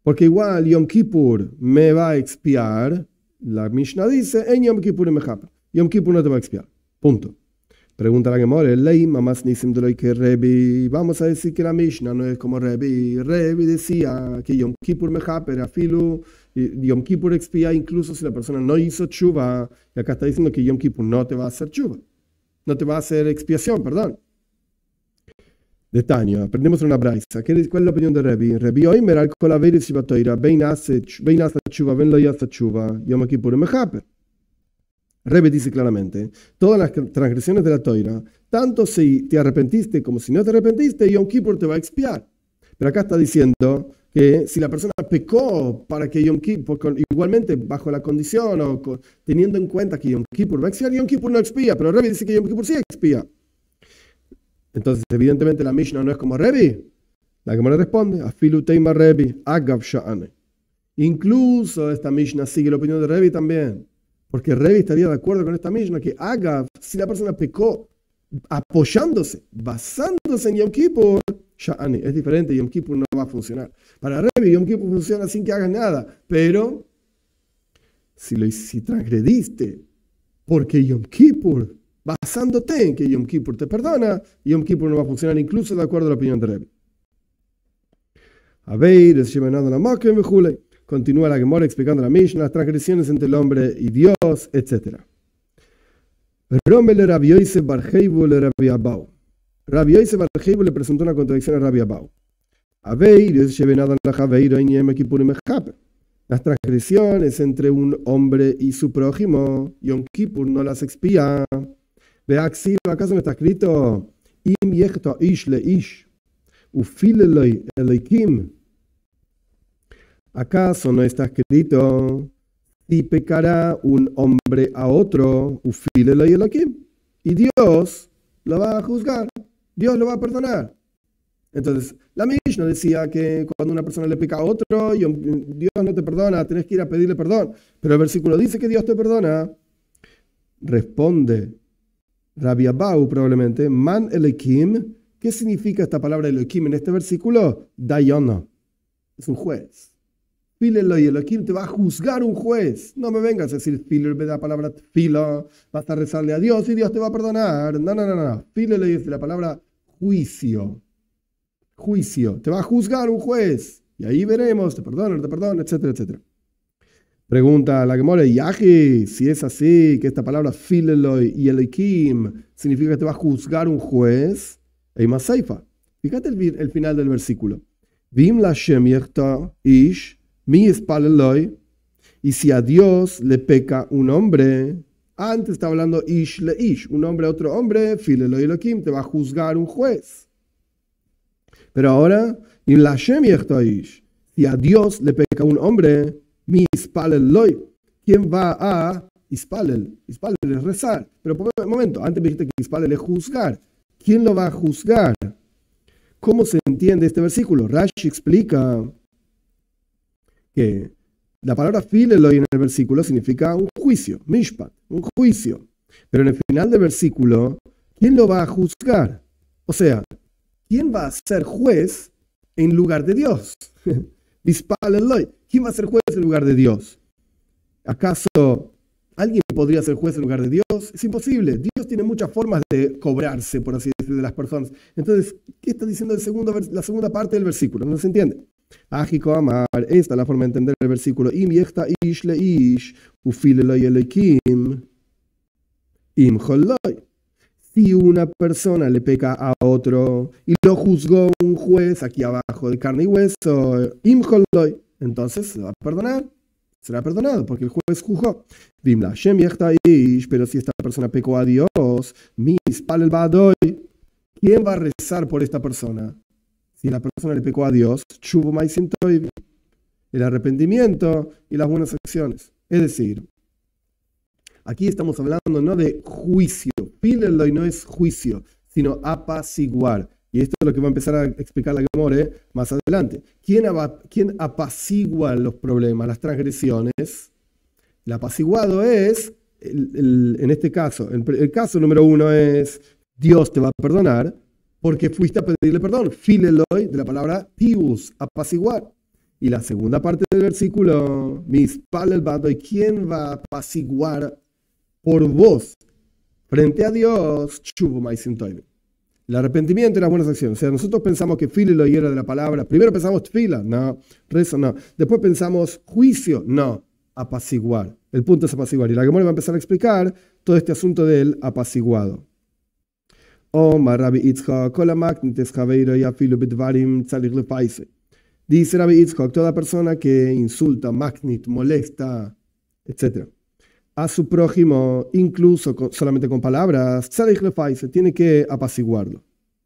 porque igual Yom Kippur me va a expiar. La Mishnah dice, en Yom Kippur y Mechaper. Yom Kippur no te va a expiar. Punto. Pregunta la Gemara, ley mamás nisim de lo que Rebi. Vamos a decir que la Mishnah no es como Rebi. Rebi decía que Yom Kippur Mechaper, afilu, Yom Kippur expía incluso si la persona no hizo tshuva. Y acá está diciendo que Yom Kippur no te va a hacer tshuva. No te va a hacer expiación, perdón. De Tania, aprendemos una braisa. ¿Cuál es la opinión de Rebi? Rebi oimer al kol averis shivatoira, bein asa tshuva, ben lo yasa tshuva, Yom Kippur Mechaper. Rebi dice claramente, todas las transgresiones de la Toira, tanto si te arrepentiste como si no te arrepentiste, Yom Kippur te va a expiar. Pero acá está diciendo que si la persona pecó para que Yom Kippur, igualmente bajo la condición o teniendo en cuenta que Yom Kippur va a expiar, Yom Kippur no expía, pero Rebi dice que Yom Kippur sí expía. Entonces, evidentemente la Mishnah no es como Rebi. La Gemara responde, afilu teima Rebi, agav sha'ane. Incluso esta Mishnah sigue la opinión de Rebi también. Porque Rebi estaría de acuerdo con esta Mishnah que agav, si la persona pecó apoyándose, basándose en Yom Kippur, sha'ane, es diferente, Yom Kippur no va a funcionar. Para Rebi, Yom Kippur funciona sin que hagas nada. Pero, si transgrediste porque Yom Kippur, basándote en que Yom Kippur te perdona, Yom Kippur no va a funcionar incluso de acuerdo a la opinión de Rebi. A ver, continúa la Gemara explicando la Mishnah, las transgresiones entre el hombre y Dios, etc. Rabbi Yosef bar Heibu le Rabbi Abau. Rabbi Yosef bar Heibu le presentó una contradicción a Rabbi Abau. A ver, las transgresiones entre un hombre y su prójimo, Yom Kippur no las expía. ¿Acaso no está escrito? Im yechta ish le ish, ufileloi eleikim. ¿Acaso no está escrito? Si pecará un hombre a otro, ufileloi eleikim, y Dios lo va a juzgar, Dios lo va a perdonar. Entonces, la Mishnah decía que cuando una persona le peca a otro, Dios no te perdona, tenés que ir a pedirle perdón. Pero el versículo dice que Dios te perdona. Responde Rabbi Abau probablemente, man Elohim, ¿qué significa esta palabra Elohim en este versículo? Dayana, es un juez. Filelo y Elohim te va a juzgar un juez. No me vengas a decir filo en vez de la palabra filo, vas a rezarle a Dios y Dios te va a perdonar. No. Filelo es la palabra juicio. Juicio, te va a juzgar un juez. Y ahí veremos, te perdona, no te perdona, etcétera, etcétera. Pregunta la Gemara, Yaji, si es así, que esta palabra Fileloi y Elohim significa que te va a juzgar un juez, Eima Seifa. Fíjate el final del versículo. Vim la Shem yechta ish, mi espaleloi, y si a Dios le peca un hombre, antes estaba hablando ish le ish, un hombre a otro hombre, Fileloi Elohim, te va a juzgar un juez. Pero ahora, Vim la Shem yechta ish, si a Dios le peca un hombre, mi ispalel loy. ¿Quién va a ispalel? Ispalel es rezar. Pero por un momento, antes me dijiste que ispalel es juzgar. ¿Quién lo va a juzgar? ¿Cómo se entiende este versículo? Rashi explica que la palabra fileloy en el versículo significa un juicio, mishpat, un juicio. Pero en el final del versículo, ¿quién lo va a juzgar? O sea, ¿quién va a ser juez en lugar de Dios? ¿Quién va a ser juez en lugar de Dios? ¿Acaso alguien podría ser juez en lugar de Dios? Es imposible. Dios tiene muchas formas de cobrarse, por así decirlo, de las personas. Entonces, ¿qué está diciendo la segunda parte del versículo? No se entiende. Ágico amar, esta es la forma de entender el versículo. Im yechta ish le ish, ufileloi eleikim, im choloi. Si una persona le peca a otro y lo juzgó un juez aquí abajo de carne y hueso, imholoi, entonces se va a perdonar, será perdonado porque el juez juzgó. Vimla Shem Yechtaish, pero si esta persona pecó a Dios, mis palel badoy, ¿quién va a rezar por esta persona? Si la persona le pecó a Dios, chubo maisintoy, el arrepentimiento y las buenas acciones. Es decir, aquí estamos hablando no de juicio, Pileloi no es juicio, sino apaciguar. Y esto es lo que va a empezar a explicar la Gemara más adelante. ¿Quién apacigua los problemas, las transgresiones? El apaciguado es, en este caso, el caso número uno es Dios te va a perdonar porque fuiste a pedirle perdón. Fileloi, de la palabra tius, apaciguar. Y la segunda parte del versículo, mispalel badoy, ¿quién va a apaciguar por vos frente a Dios? Chubu maisintoy. El arrepentimiento y las buenas acciones. O sea, nosotros pensamos que fileloi era de la palabra. Primero pensamos tfila, no. Rezo, no. Después pensamos juicio, no. Apaciguar. El punto es apaciguar. Y la Gemara va a empezar a explicar todo este asunto del apaciguado. Dice Rabbi Yitzchak, toda persona que insulta, maknit, molesta, etc., a su prójimo, incluso solamente con palabras, tiene que apaciguarlo.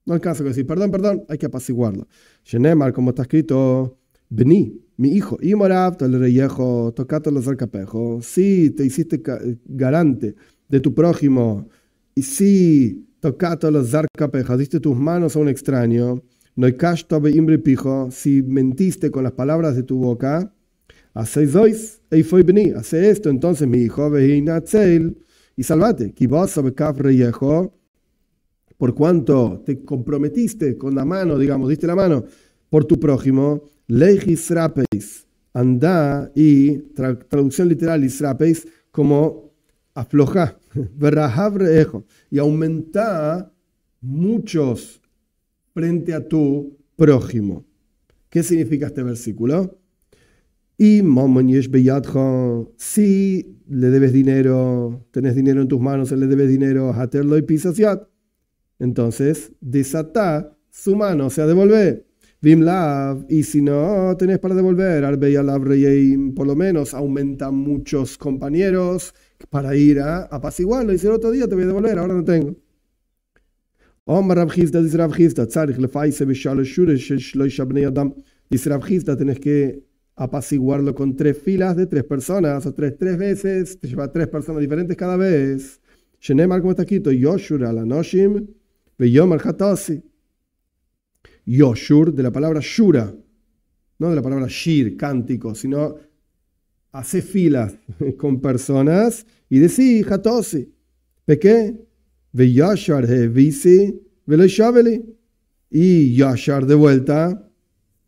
No alcanza con decir, perdón, perdón, hay que apaciguarlo. Shenemar, como está escrito, Beni, mi hijo, y Morav, el reyejo, tocato los arcapejos, si te hiciste garante de tu prójimo, y si tocato los arcapejos, diste tus manos a un extraño, no hay cashto be imbre pijo, si mentiste con las palabras de tu boca, hace esto, entonces mi hijo, y salvate. Por cuanto te comprometiste con la mano, digamos, diste la mano por tu prójimo, legisrapeis, anda y, traducción literal, israpeis, como afloja, y aumenta muchos frente a tu prójimo. ¿Qué significa este versículo? Y si le debes dinero, tenés dinero en tus manos, le debes dinero, haterlo y pisasiat, entonces desatá su mano, o sea, devolver. Vimlav, y si no tenés para devolver, por lo menos aumenta muchos compañeros para ir a apaciguarlo. Y si el otro día te voy a devolver, ahora no tengo. Omar Rabjista, dice Rabjista, dice Rabjista, tenés que apaciguarlo con 3 filas de 3 personas, o tres veces, te lleva 3 personas diferentes cada vez. Shenemar, como está escrito, Yoshur ala Noshim, Veyomar Hatasi. Yoshur, de la palabra Shura, no de la palabra Shir, cántico, sino hace filas con personas y decí Hatasi. ¿Pe qué? Veyashar Hevisi, Veloishaveli. Y Yashar de vuelta.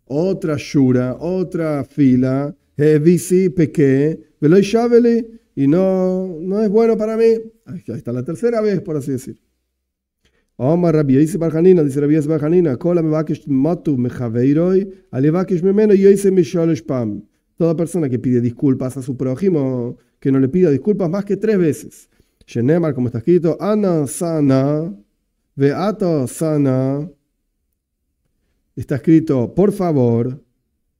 Otra shura, otra fila, Hevisi, pequé, Veloy Shaveli, y no es bueno para mí. Ahí está la tercera vez, por así decir. Omar Rabbi Yosi bar Hanina, dice Rabbi Yosi bar Hanina, Kola mevakesh matu mejaveiroi, alevakesh memeno yoise misholosh pam. Toda persona que pide disculpas a su prójimo, que no le pida disculpas más que 3 veces. Shenemar, como está escrito, Ana sana, veato sana. Está escrito, por favor,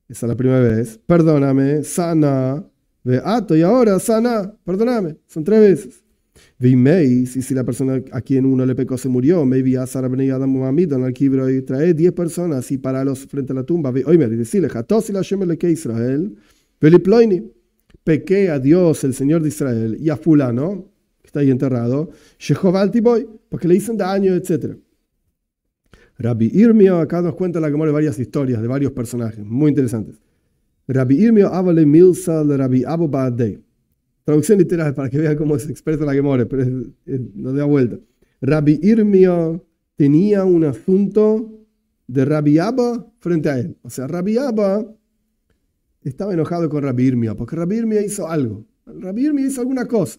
esa es la primera vez, perdóname, sana, veato, y ahora sana, perdóname, son 3 veces. Vimeis, y si la persona a quien uno le pecó se murió, maybe Asar Bnei Adam Muhammidan al Kibro y trae 10 personas y paralos frente a la tumba, oye, y decirle, Hatos y la Shem que Israel, Veliploini, pequé a Dios, el Señor de Israel, y a fulano, que está ahí enterrado, Jehová Altiboy, porque le dicen daño, etc. Rabbi Irmio, acá nos cuenta la Gemara varias historias de varios personajes, muy interesantes. Rabbi Irmio Avale Milsa de Rabbi Abu Ba'adei. Traducción literal para que vean cómo se expresa la Gemara, pero no da vuelta. Rabbi Irmio tenía un asunto de Rabbi Abba frente a él. O sea, Rabbi Abba estaba enojado con Rabbi Irmio, porque Rabbi Irmio hizo algo. Rabbi Irmio hizo alguna cosa.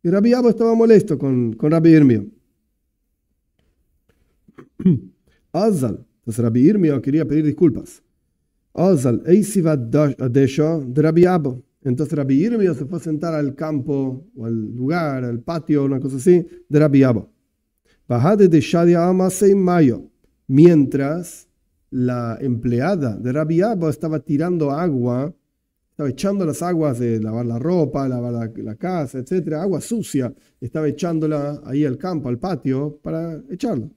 Y Rabbi Abba estaba molesto con Rabbi Irmio. Azal, entonces Rabbi Irmio quería pedir disculpas. Azal, Eisiva Desho de Rabbi Abba. Entonces Rabbi Irmio se fue a sentar al campo, o al lugar, al patio, una cosa así, de Rabbi Abba. Bajade de Shadia Amasei Mayo. Mientras la empleada de Rabbi Abba estaba tirando agua, estaba echando las aguas de lavar la ropa, lavar la casa, etcétera, agua sucia, estaba echándola ahí al campo, al patio, para echarla.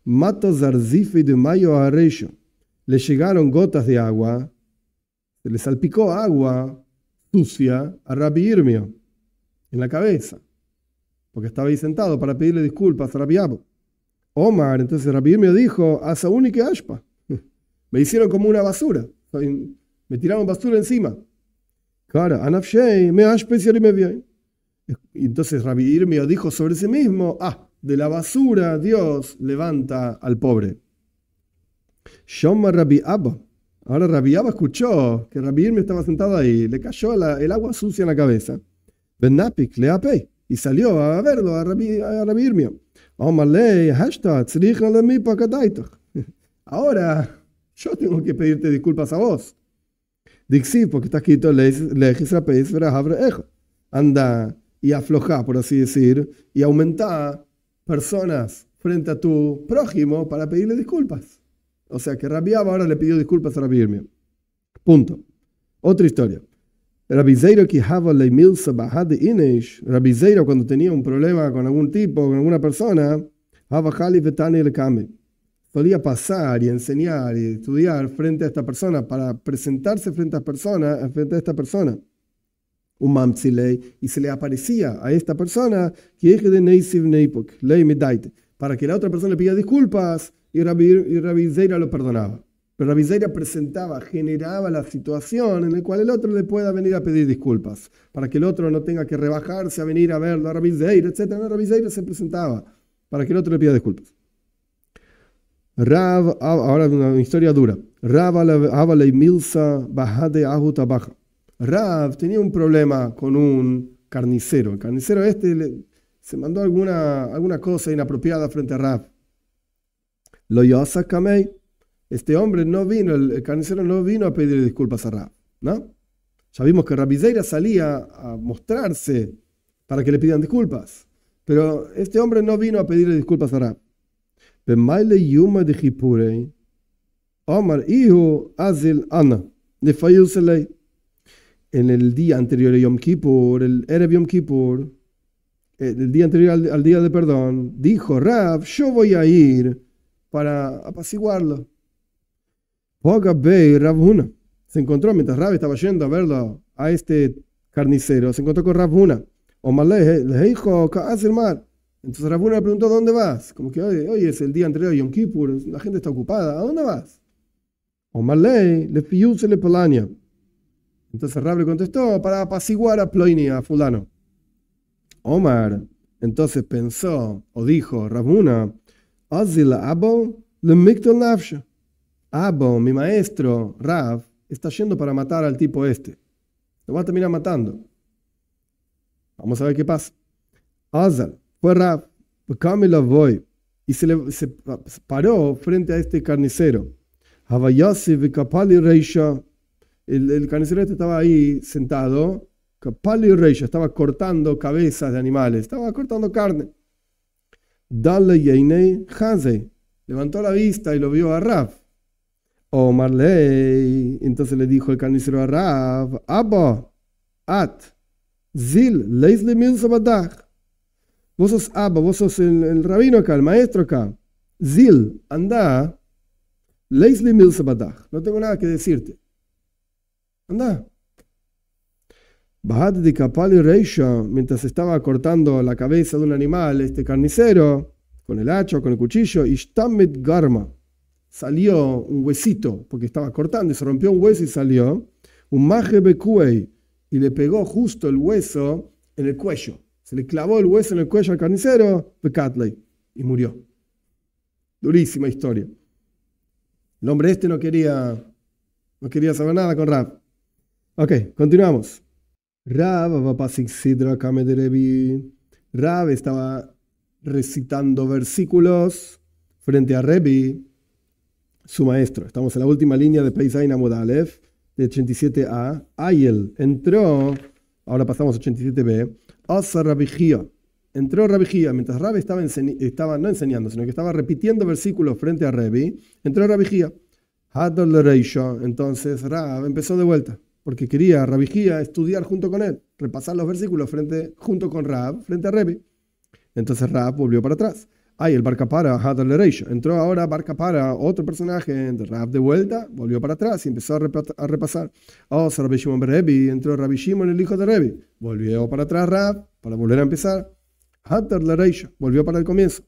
Mato Zarzifi de Mayo a Reisho. Le llegaron gotas de agua, se le salpicó agua sucia a Rabbi Yirmio en la cabeza, porque estaba ahí sentado para pedirle disculpas a Rabbi Abba. Omar, entonces Rabbi Yirmio dijo, asa única ashpa. Me hicieron como una basura. Me tiraron basura encima. Claro, anafshei, me ashpes y me bien. Y entonces Rabbi Yirmio dijo sobre sí mismo, de la basura Dios levanta al pobre. Shoma Rabbi Abba. Ahora Rabbi Abba escuchó que Rabbi Yirmio estaba sentado ahí, le cayó el agua sucia en la cabeza. Benapik le apé y salió a verlo a Rabbi Yirmio. Ahora yo tengo que pedirte disculpas a vos. Dixi, porque está escrito anda y afloja, por así decir, y aumenta personas frente a tu prójimo para pedirle disculpas. O sea que Rabbi Abba ahora le pidió disculpas a Rabbi Yirmio. Punto. Otra historia. Rabbi Zeiro cuando tenía un problema con algún tipo, con alguna persona, solía pasar y enseñar y estudiar frente a esta persona para presentarse frente a esta persona. Un mamzilei, y se le aparecía a esta persona para que la otra persona le pida disculpas y Rabbi Zeira lo perdonaba. Pero Rabbi Zeira generaba la situación en la cual el otro le pueda venir a pedir disculpas, para que el otro no tenga que rebajarse a venir a verlo a Rabbi Zeira, etc. No, Rabbi Zeira se presentaba para que el otro le pida disculpas. Ahora una historia dura. Rav tenía un problema con un carnicero. El carnicero se mandó alguna cosa inapropiada frente a Rav. Lo yosa kamei. Este hombre no vino, el carnicero no vino a pedir disculpas a Rav, ¿no? Ya vimos que Rabbi Zeira salía a mostrarse para que le pidan disculpas, pero este hombre no vino a pedirle disculpas a Rav. En el día anterior a Yom Kippur, el Erev Yom Kippur, el día anterior al día de perdón, dijo Rav, yo voy a ir para apaciguarlo. Rav Huna se encontró, mientras Rav estaba yendo a verlo a este carnicero, se encontró con Rav Huna. Le dijo, entonces Rav Huna le preguntó, ¿dónde vas? Como que hoy es el día anterior a Yom Kippur, la gente está ocupada, ¿a dónde vas? Entonces Rav le contestó, para apaciguar a Ploini, a fulano. Omar entonces pensó, o dijo Rav Huna, mi maestro, Rav, está yendo para matar al tipo este. Lo va a terminar matando. Vamos a ver qué pasa. Azal, fue Rav, y se paró frente a este carnicero. El carnicero este estaba ahí sentado, estaba cortando cabezas de animales, estaba cortando carne. Levantó la vista y lo vio a Rav. Omar ley, entonces le dijo el carnicero a Rav, Abba, Zil, Leisle Mil Sabadach. Vos sos Abba, vos sos el rabino acá, el maestro acá. Zil, anda, Leisle Mil Sabadach. No tengo nada que decirte. Anda. Bajad de Kapal y Reisha, mientras estaba cortando la cabeza de un animal, este carnicero, con el hacha, con el cuchillo, Ishtamit Garma. Salió un huesito, porque estaba cortando y se rompió un hueso y salió. Un maje bekuei, y le pegó justo el hueso en el cuello. Se le clavó el hueso en el cuello al carnicero, Bekatley, y murió. Durísima historia. El hombre este no quería saber nada con Rav. Ok, continuamos. Rav estaba recitando versículos frente a Rebi, su maestro. Estamos en la última línea de Peisain Amud Aleph, de 87a. Ayel entró, ahora pasamos a 87b. Asa Rabbi Chia, entró Rabbi Hía, mientras Rab estaba no enseñando, sino que estaba repitiendo versículos frente a Rebbe, entró Rabbi Hía. Entonces Rab empezó de vuelta, porque quería Rabbi Hía estudiar junto con él, repasar los versículos junto con Rab, frente a Rebbe. Entonces Rab volvió para atrás. El Bar Kapara, entró ahora Bar Kapara, otro personaje, Rab de vuelta, volvió para atrás y empezó a repasar. Rabbi Shimon ber Rebbe, entró Rabbi Shimon, el hijo de Rebbe, volvió para atrás Rab, para volver a empezar. Volvió para el comienzo.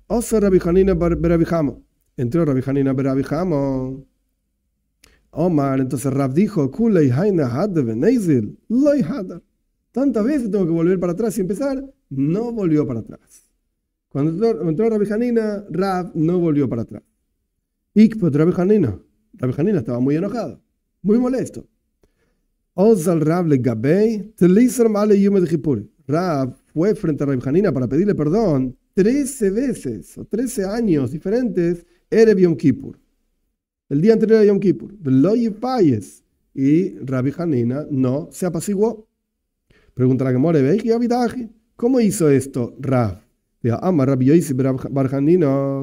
Rabbi Hanina ber Abihamo, entró Rabbi Hanina ber Abihamo. Omar, entonces Rab dijo, tantas veces tengo que volver para atrás y empezar, no volvió para atrás. Cuando entró Rabbi Hanina, Rab no volvió para atrás. Rabbi Hanina estaba muy enojado, muy molesto. Rab fue frente a Rabbi Hanina para pedirle perdón 13 veces, o 13 años diferentes, Erev Yom Kippur. El día anterior a Yom Kippur. Y Rabbi Hanina no se apaciguó. Pregunta la Gemara, ¿cómo hizo esto Rab? Rabbi Yosi bar Hanina,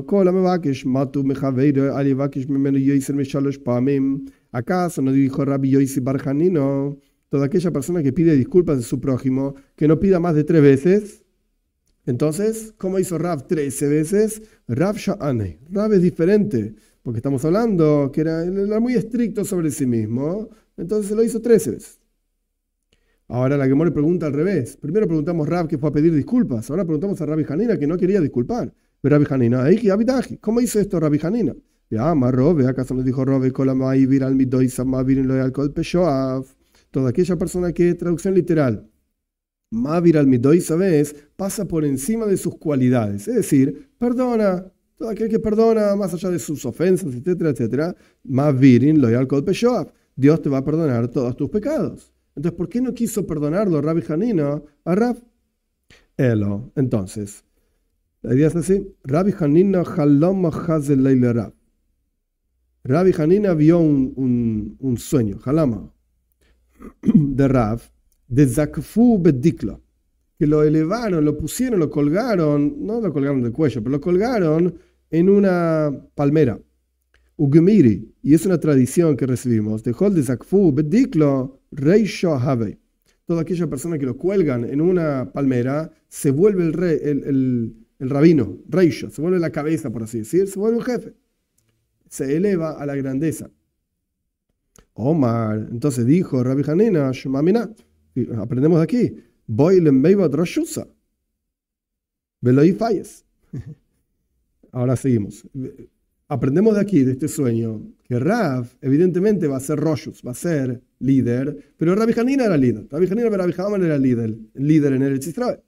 ¿acaso no dijo Rabbi Yosi bar Hanina, toda aquella persona que pide disculpas de su prójimo, que no pida más de 3 veces? Entonces, ¿cómo hizo Rab 13 veces? Rab Sha'anei. Rab es diferente, porque estamos hablando que era muy estricto sobre sí mismo, entonces lo hizo 13 veces. Ahora la Gemara pregunta al revés. Primero preguntamos a Rab que fue a pedir disculpas, ahora preguntamos a Rabbi Hanina que no quería disculpar. Pero Rabbi Hanina, ¿cómo hizo esto Rabbi Hanina? ¿Acaso nos dijo Robe? Toda aquella persona que, traducción literal, Mavir al Midoy, ¿sabes? Pasa por encima de sus cualidades. Es decir, perdona. Todo aquel que perdona más allá de sus ofensas, etcétera, etcétera. Mavirin loyal kol peshoav. Dios te va a perdonar todos tus pecados. Entonces, ¿por qué no quiso perdonarlo Rabbi Hanina a Rab? Entonces, la idea es así. Rabbi Hanina halom hazel leile Rab. Rabbi Hanina vio un sueño, halama, de Rab, de Zakfu bedikla, que lo elevaron, lo pusieron, lo colgaron, no lo colgaron del cuello, pero lo colgaron en una palmera. Ugemiri, y es una tradición que recibimos, de Hol de Zakfu bediklo reisho havei. Toda aquella persona que lo cuelgan en una palmera se vuelve el rey, el rabino, reisho, se vuelve la cabeza, por así decir, se vuelve un jefe. Se eleva a la grandeza. Omar, entonces dijo Rabbi Hanina, Shemamina, aprendemos de aquí, Boilem Beibat Rashusa, Veloi Falles. Ahora seguimos. Aprendemos de aquí, de este sueño, que Rab evidentemente va a ser Roshus, va a ser líder, pero Rabbi Hanina era líder. Rabbi Hanina Rabbi Haman era líder en Eretz Israel.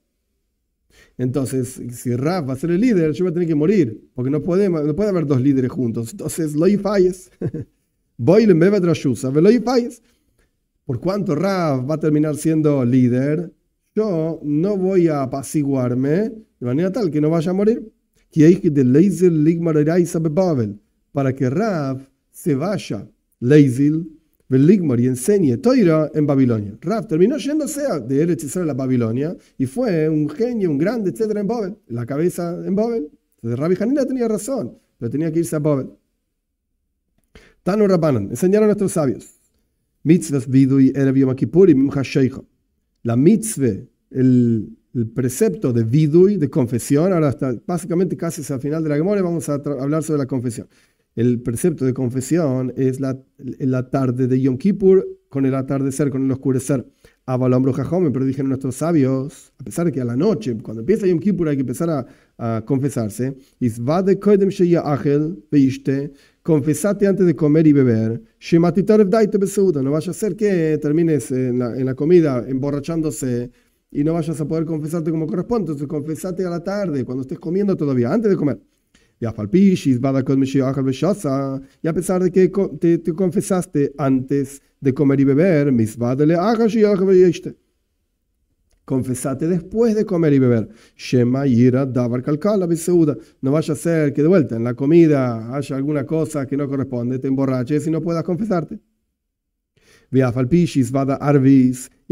Entonces, si Rab va a ser el líder, yo voy a tener que morir, porque no puede haber 2 líderes juntos. Entonces, Loi Falles. Boilem Beibat Rashusa, Veloi Falles. Por cuanto Rab va a terminar siendo líder, yo no voy a apaciguarme de manera tal que no vaya a morir. Para que Rab se vaya, Leizil, y enseñe Toira en Babilonia. Rab terminó yéndose de Eretz Israel a Babilonia y fue un genio, un grande, etcétera, en Babel, la cabeza en Babel. Entonces Rabbi Hanina tenía razón, pero tenía que irse a Babel. Tanu Rabbanan, enseñaron a nuestros sabios. Mitzvah vidui erev Yom Kippurim hasheikha. La mitzvah, el precepto de vidui, de confesión, ahora está básicamente casi al final de la Gemara vamos a hablar sobre la confesión. El precepto de confesión es la tarde de Yom Kippur con el atardecer, con el oscurecer. Avalambro jajome, pero dijeron nuestros sabios, a pesar de que a la noche, cuando empieza Yom Kippur hay que empezar a confesarse. Isvade koidem sheya achel veishte. Confesate antes de comer y beber. No vaya a ser que termines en la comida emborrachándose y no vayas a poder confesarte como corresponde. Entonces confesate a la tarde, cuando estés comiendo todavía, antes de comer. Y a pesar de que te confesaste antes de comer y beber, confesate después de comer y beber. Shema yira davar kalkala beseuda. No vaya a ser que de vuelta en la comida haya alguna cosa que no corresponde, te emborraches y no puedas confesarte. Y a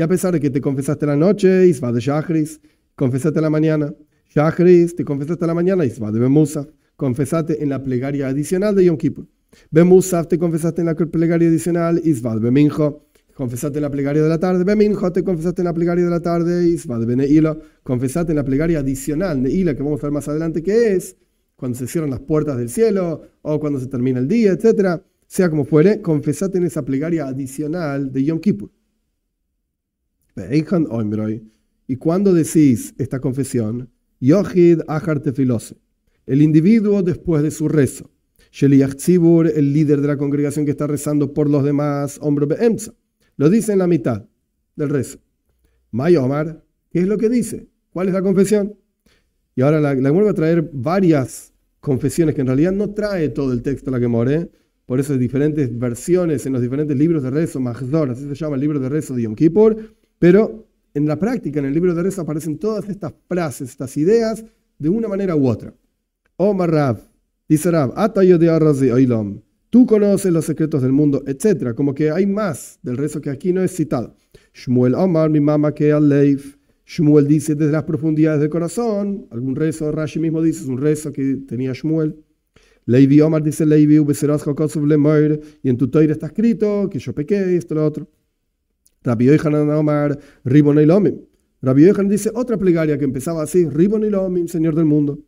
pesar de que te confesaste la noche, isvada shachris, confesate a la mañana. Shachris, te confesaste a la mañana. Isvad Bemusaf, confesate en la plegaria adicional de Yom Kippur. Bemusaf, te confesaste en la plegaria adicional. Isvad Beminjo, confesate en la plegaria de la tarde. Beminjo, te confesaste en la plegaria de la tarde. Isvad Beneila, confesate en la plegaria adicional. Neila, que vamos a ver más adelante que es cuando se cierran las puertas del cielo o cuando se termina el día, etc. Sea como fuere, confesate en esa plegaria adicional de Yom Kippur. Y cuando decís esta confesión, Yochid Achar Tefilose, el individuo después de su rezo, Sheliach Tzibur, el líder de la congregación que está rezando por los demás, hombre beemza, lo dice en la mitad del rezo. Mayomar, ¿qué es lo que dice? ¿Cuál es la confesión? Y ahora la Gemara va a traer varias confesiones que en realidad no trae todo el texto la Gemara, por eso hay diferentes versiones en los diferentes libros de rezo, Mahdor, así se llama el libro de rezo de Yom Kippur, pero en la práctica, en el libro de rezo aparecen todas estas frases, estas ideas, de una manera u otra. Omar Rav, dice Rav, tú conoces los secretos del mundo, etc. Como que hay más del rezo que aquí no es citado. Shmuel Omar, mi mamá que al-Leif. Shmuel dice desde las profundidades del corazón, algún rezo, Rashi mismo dice, es un rezo que tenía Shmuel. Levi Omar dice Levi, y en tu Torah está escrito que yo pequé, esto, lo otro. Rabbi Yochanan Omar, Ribon Eilomim. Rabbi Yochanan dice otra plegaria que empezaba así, Ribon Eilomim, Señor del mundo.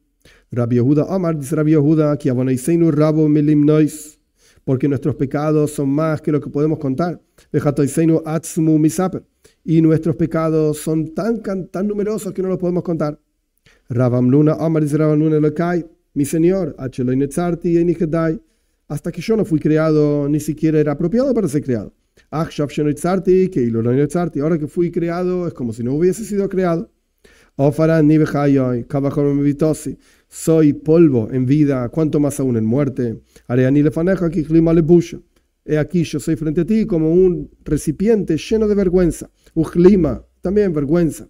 Rabbi Yehuda Omar dice Rabbi Yehuda, que aboneisenu rabo milim nois, porque nuestros pecados son más que lo que podemos contar. Vejatoisenu atzmu misaper, y nuestros pecados son tan numerosos que no los podemos contar. Rabamnuna Omar dice Rabamnuna Elokai, mi Señor, hasta que yo no fui creado, ni siquiera era apropiado para ser creado. Ahora que fui creado, es como si no hubiese sido creado. Soy polvo en vida, cuanto más aún en muerte. He aquí, yo soy frente a ti como un recipiente lleno de vergüenza. Ujlima, también vergüenza.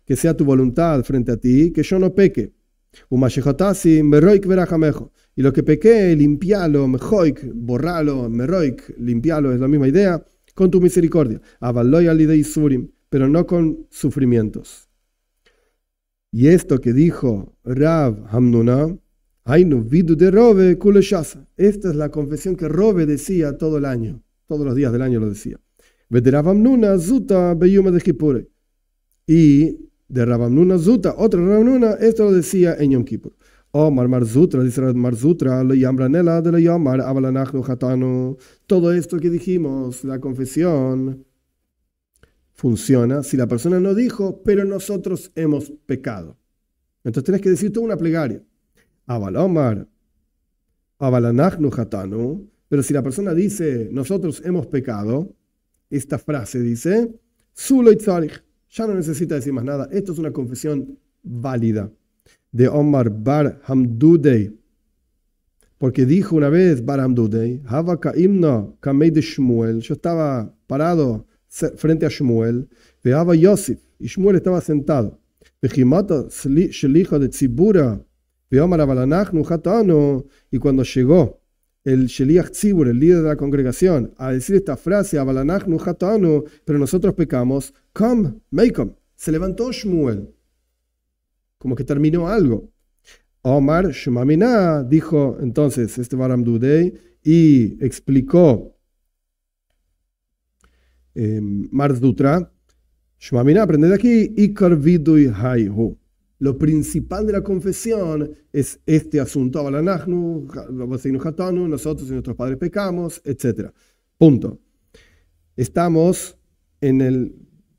Que sea tu voluntad frente a ti, que yo no peque. Y lo que pequé, limpialo, mejoik, borralo, meroik, limpialo, es la misma idea, con tu misericordia. Pero no con sufrimientos. Y esto que dijo Rav Hamnuna, esta es la confesión que Robe decía todo el año, todos los días del año lo decía. Y de Rav Hamnuna Zuta, otro Rav Hamnuna, esto lo decía en Yom Kippur. Marzutra, dice Marzutra, todo esto que dijimos, la confesión, funciona si la persona no dijo, pero nosotros hemos pecado. Entonces tenés que decir toda una plegaria. Pero si la persona dice, nosotros hemos pecado, esta frase dice, ya no necesita decir más nada. Esto es una confesión válida. De Omar Bar Hamdudei, porque dijo una vez Bar Hamdudei, yo estaba parado frente a Shmuel, veaba Yosef, y Shmuel estaba sentado. Y cuando llegó el Sheliach Tzibur, el líder de la congregación, a decir esta frase, pero nosotros pecamos, se levantó Shmuel, como que terminó algo. Omar Shemamina dijo entonces este Bar Hamdudei y explicó Marzutra, Shemamina, aprende de aquí, Ikar Vidui Haihu. Lo principal de la confesión es este asunto, nosotros y nuestros padres pecamos, etc. Punto. Estamos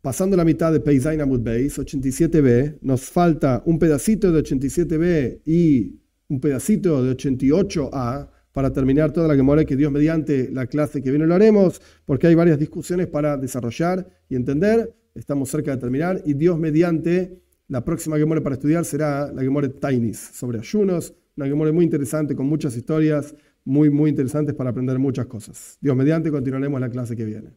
pasando la mitad de Peizain Amud Beis, 87b, nos falta un pedacito de 87b y un pedacito de 88a para terminar toda la Gemara, que Dios mediante la clase que viene lo haremos, porque hay varias discusiones para desarrollar y entender. Estamos cerca de terminar y Dios mediante la próxima Gemara para estudiar será la Gemara Tainis, sobre ayunos, una Gemara muy interesante con muchas historias muy interesantes para aprender muchas cosas. Dios mediante continuaremos la clase que viene.